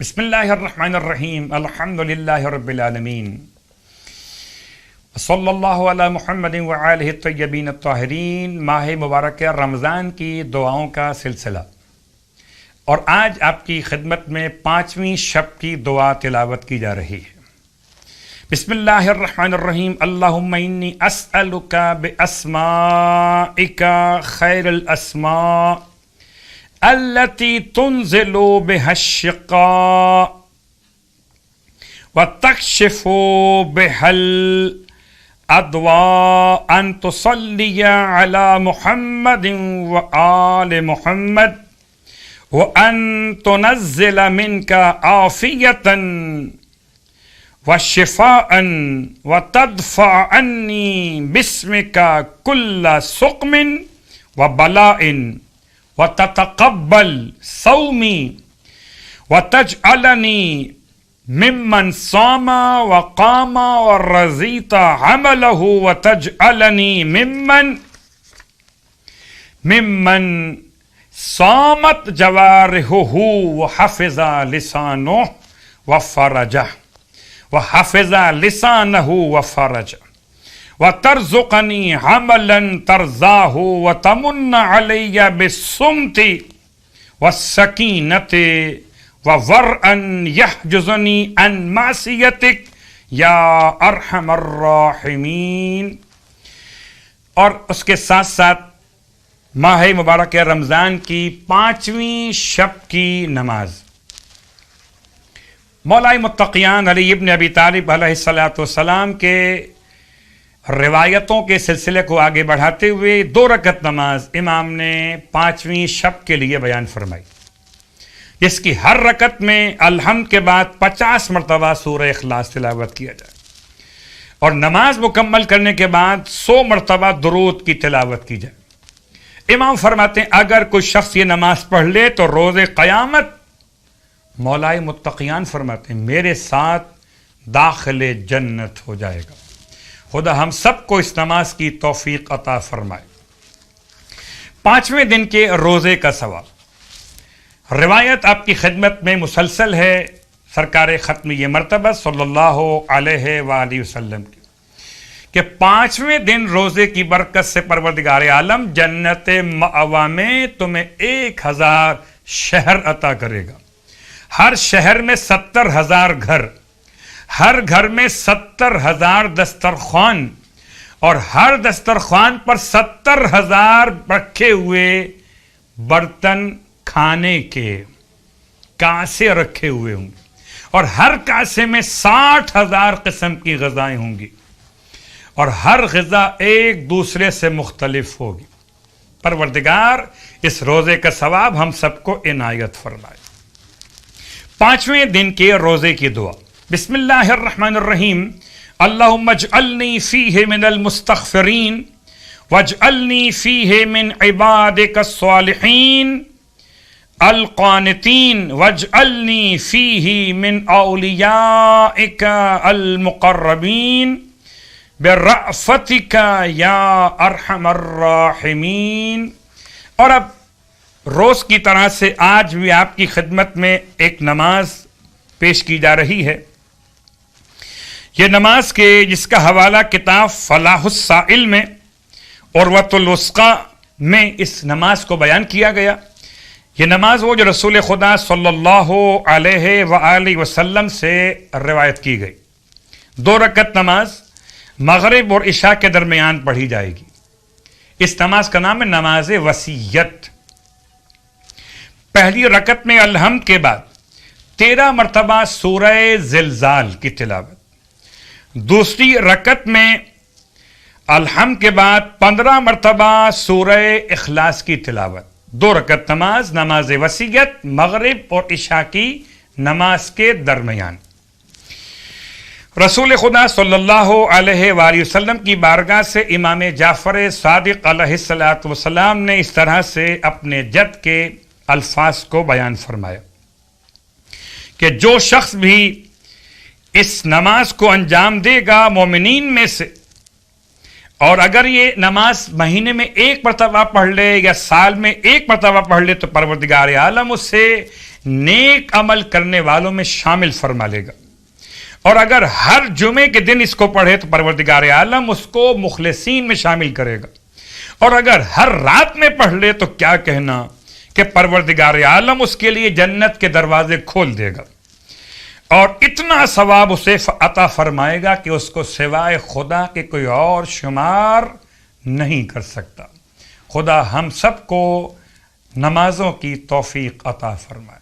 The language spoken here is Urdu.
بسم اللہ الرحمن الرحیم الحمد للہ رب العالمین صلی اللہ علی محمد وآلہ الطیبین الطاہرین۔ ماہ مبارک رمضان کی دعاؤں کا سلسلہ، اور آج آپ کی خدمت میں 5ویں شب کی دعا تلاوت کی جا رہی ہے۔ بسم اللہ الرحمن الرحیم اللہم انی اسألک باسمائک خیر الاسماء التي تنزل بها الشقاء وتكشف بها الأضواء أن تصلي على محمد وآل محمد وأن تنزل منك عافية وشفاء وتدفع عني باسمك كل سقم وبلاء وتتقبل صومي وتجعلني ممن صام وقام ورزيت عمله وتجعلني ممن صامت جوارحه وحفظ لسانه وفرجه وترزقني عملا ترضاه وتمن علي بالصمت والسكينة وورعا يحجزني عن معصيتك يا ارحم الراحمين۔ اور اس کے ساتھ ساتھ ماہ مبارک رمضان کی 5ویں شب کی نماز، مولا متقیان علی ابن ابی طالب علیہ السلام کے روایتوں کے سلسلے کو آگے بڑھاتے ہوئے 2 رکعت نماز امام نے 5ویں شب کے لیے بیان فرمائی، جس کی ہر رکعت میں الحمد کے بعد 50 مرتبہ سورہ اخلاص تلاوت کیا جائے، اور نماز مکمل کرنے کے بعد 100 مرتبہ درود کی تلاوت کی جائے۔ امام فرماتے ہیں اگر کوئی شخص یہ نماز پڑھ لے تو روز قیامت مولا متقیان فرماتے ہیں میرے ساتھ داخل جنت ہو جائے گا۔ خدا ہم سب کو اس نماز کی توفیق عطا فرمائے۔ 5ویں دن کے روزے کا ثواب، روایت آپ کی خدمت میں مسلسل ہے سرکار ختمیہ مرتبہ صلی اللہ علیہ وآلہ وسلم کی کہ 5ویں دن روزے کی برکت سے پروردگار عالم جنت مأوا میں تمہیں 1000 شہر عطا کرے گا۔ ہر شہر میں 70,000 گھر، ہر گھر میں 70,000 دسترخوان، اور ہر دسترخوان پر 70,000 رکھے ہوئے برتن کھانے کے کاسے رکھے ہوئے ہوں گے، اور ہر کاسے میں 60,000 قسم کی غذائیں ہوں گی، اور ہر غذا ایک دوسرے سے مختلف ہوگی۔ پروردگار اس روزے کا ثواب ہم سب کو عنایت فرمائے۔ 5ویں دن کے روزے کی دعا، بسم اللہ الرحمن الرحیم اللہم اجعلنی فیہ من المستغفرین واجعلنی فیہ من عبادک الصالحین القانتین واجعلنی فیہ من اولیائک المقربین برأفتک یا ارحم الراحمین۔ اور اب روز کی طرح سے آج بھی آپ کی خدمت میں ایک نماز پیش کی جا رہی ہے۔ یہ نماز کے جس کا حوالہ کتاب فلاح السائل میں عروۃ الوثقی میں اس نماز کو بیان کیا گیا۔ یہ نماز وہ جو رسول خدا صلی اللہ علیہ وآلہ وسلم سے روایت کی گئی۔ 2 رکعت نماز مغرب اور عشاء کے درمیان پڑھی جائے گی۔ اس نماز کا نام ہے نماز وصیت۔ پہلی رکعت میں الحمد کے بعد 13 مرتبہ سورہ زلزال کی تلاوت، دوسری رکعت میں الحمد کے بعد 15 مرتبہ سورہ اخلاص کی تلاوت۔ 2 رکعت نماز، نماز وصیت، مغرب اور عشاء کی نماز کے درمیان۔ رسول خدا صلی اللہ علیہ وآلہ وسلم کی بارگاہ سے امام جعفر صادق علیہ السلام نے اس طرح سے اپنے جد کے الفاظ کو بیان فرمایا کہ جو شخص بھی اس نماز کو انجام دے گا مومنین میں سے، اور اگر یہ نماز مہینے میں 1 مرتبہ پڑھ لے یا سال میں 1 مرتبہ پڑھ لے تو پروردگار عالم اسے نیک عمل کرنے والوں میں شامل فرما لے گا. اور اگر ہر جمعے کے دن اس کو پڑھے تو پروردگار عالم اس کو مخلصین میں شامل کرے گا. اور اگر ہر رات میں پڑھ لے تو کیا کہنا کہ پروردگار عالم اس کے لیے جنت کے دروازے کھول دے گا اور اتنا ثواب اسے عطا فرمائے گا کہ اس کو سوائے خدا کے کوئی اور شمار نہیں کر سکتا. خدا ہم سب کو نمازوں کی توفیق عطا فرمائے.